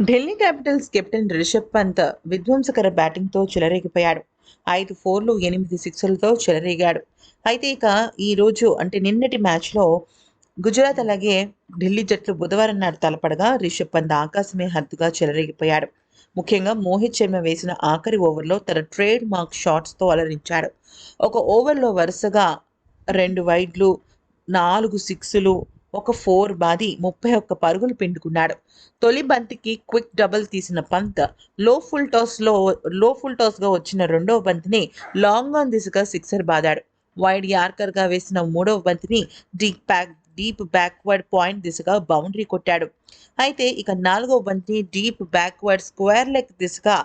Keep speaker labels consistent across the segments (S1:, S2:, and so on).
S1: Delhi capitals captain Rishabh Pant విధ్వంసకర బ్యాటింగ్తో చెలరేగిపోయాడు. 5 ఫోర్లు 8 సిక్సర్లతో చెలరేగాడు. అయితే ఇక ఈ రోజు అంటే నిన్నటి మ్యాచ్లో గుజరాత్ అలాగే ఢిల్లీ జట్లు బుధవారం నాడు తలపడగా రిషబ్ పంత్ ఆకాశమే హద్దుగా చెలరేగిపోయాడు. ముఖ్యంగా మోహిత్ శర్మ వేసిన ఆఖరి ఓవర్లో తన ట్రేడ్ మార్క్ షాట్స్తో అలరించాడు. ఒక ఓవర్లో వరుసగా 2 వైడ్లు, 4 సిక్స్లు, ఒక 4 బాది 31 పరుగులు పిండుకున్నాడు. తొలి బంతికి క్విక్ డబుల్ తీసిన పంత్ లో ఫుల్ టాస్గా వచ్చిన రెండవ బంతిని లాంగ్ ఆన్ దిశగా సిక్సర్ బాదాడు. వైడ్ యార్కర్గా వేసిన మూడవ బంతిని డీప్ బ్యాక్వర్డ్ పాయింట్ దిశగా బౌండరీ కొట్టాడు. అయితే ఇక నాలుగవ బంతిని డీప్ బ్యాక్వర్డ్ స్క్వేర్ లెగ్ దిశగా,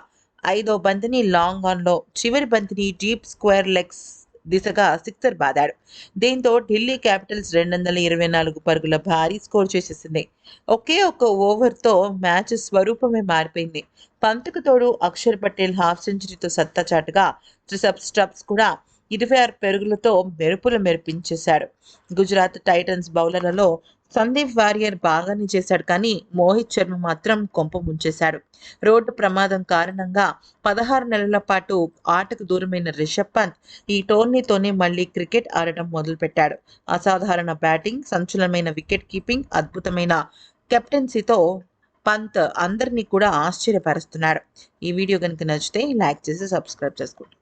S1: ఐదవ బంతిని లాంగ్ ఆన్లో, చివరి బంతిని డీప్ స్క్వేర్ లెగ్స్ దిశగా సిక్సర్ బాదాడు. దీంతో ఢిల్లీ క్యాపిటల్స్ 224 పరుగుల భారీ స్కోర్ చేసేసింది. ఒకే ఒక్క ఓవర్తో మ్యాచ్ స్వరూపమే మారిపోయింది. పంత్కు తోడు అక్షర్ పటేల్ హాఫ్ సెంచరీతో సత్తా చాటుగా రిషబ్ స్టబ్స్ కూడా 26 పరుగులతో మెరుపులు మెరిపించేశాడు. గుజరాత్ టైటన్స్ బౌలర్లలో సందీప్ వారియర్ బాగానే చేశాడు, కానీ మోహిత్ శర్మ మాత్రం కొంప ముంచేశాడు. రోడ్డు ప్రమాదం కారణంగా 16 నెలల పాటు ఆటకు దూరమైన రిషబ్ పంత్ ఈ టోర్నీతోనే మళ్లీ క్రికెట్ ఆడటం మొదలుపెట్టాడు. అసాధారణ బ్యాటింగ్, సంచలనమైన వికెట్ కీపింగ్, అద్భుతమైన కెప్టెన్సీతో పంత్ అందరినీ కూడా ఆశ్చర్యపరుస్తున్నాడు. ఈ వీడియో కనుక నచ్చితే లైక్ చేసి సబ్స్క్రైబ్ చేసుకోండి.